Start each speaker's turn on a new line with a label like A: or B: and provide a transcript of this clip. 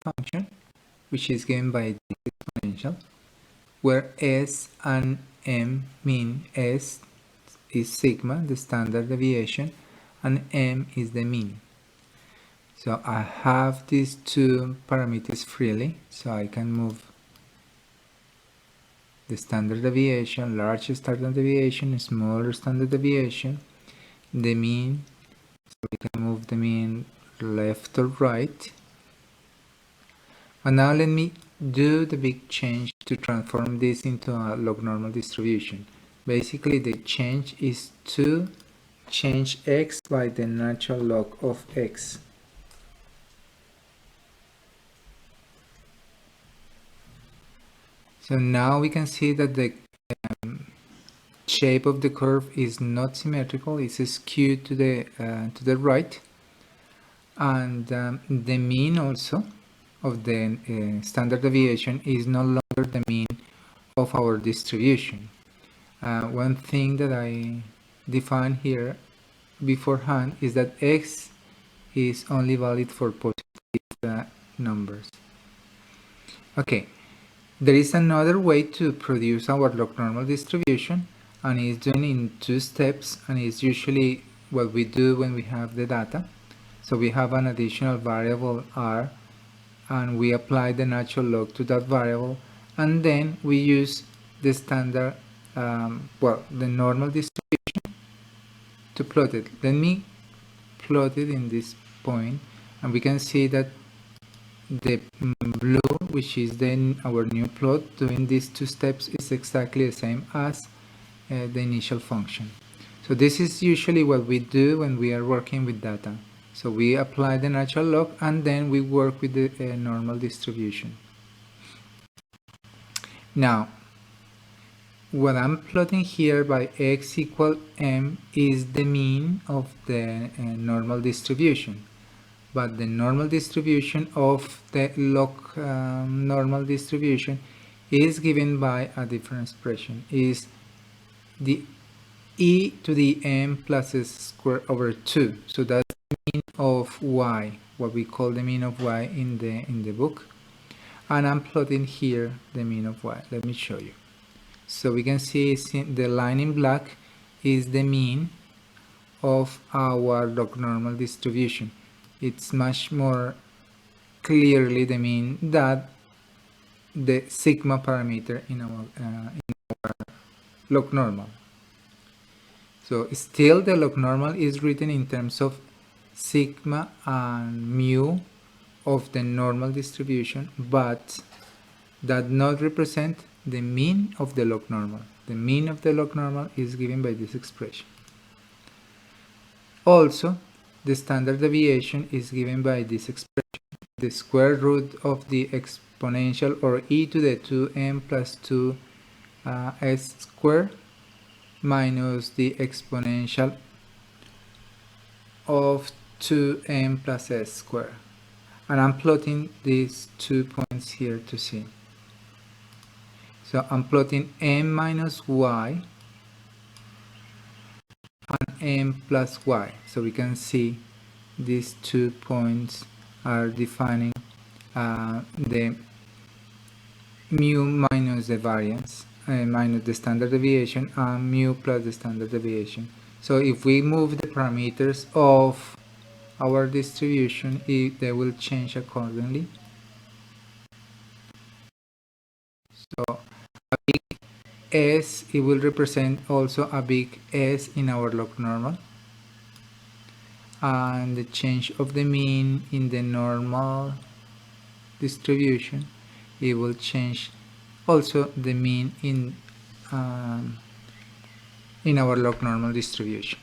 A: function, which is given by this exponential, where S and M mean S is sigma, the standard deviation, and M is the mean. So I have these two parameters freely, so I can move the standard deviation, large standard deviation, smaller standard deviation, the mean, so we can move the mean left or right. And now let me do the big change to transform this into a log normal distribution. Basically the change is to change x by the natural log of x. So now we can see that the shape of the curve is not symmetrical, it's skewed to the right, and the mean also of the standard deviation is no longer the mean of our distribution. One thing that I defined here beforehand is that x is only valid for positive numbers. Okay, there is another way to produce our log normal distribution, and it's done in two steps, and it's usually what we do when we have the data. So we have an additional variable r, and we apply the natural log to that variable, and then we use the standard, the normal distribution to plot it. Let me plot it in this point, and we can see that the blue, which is then our new plot doing these two steps, is exactly the same as the initial function. So this is usually what we do when we are working with data. So we apply the natural log and then we work with the normal distribution. Now, what I'm plotting here by x equal m is the mean of the normal distribution. But the normal distribution of the log normal distribution is given by a different expression, is the e to the m plus s squared over 2. So that's the mean of y, what we call the mean of y in the book. And I'm plotting here the mean of y. Let me show you. So we can see the line in black is the mean of our log normal distribution. It's much more clearly the mean that the sigma parameter in our log normal. So still the log normal is written in terms of sigma and mu of the normal distribution, but that not represent the mean of the log normal. The mean of the log normal is given by this expression. Also, the standard deviation is given by this expression, the square root of the exponential, or e to the 2m plus 2 s squared minus the exponential of 2m plus s squared. And I'm plotting these 2 points here to see. So I'm plotting m minus y and m plus y. So we can see these 2 points are defining the mu minus the variance, minus the standard deviation, and mu plus the standard deviation. So if we move the parameters of our distribution, they will change accordingly. So a big S, it will represent also a big S in our log normal, and the change of the mean in the normal distribution, it will change also the mean in our log normal distribution.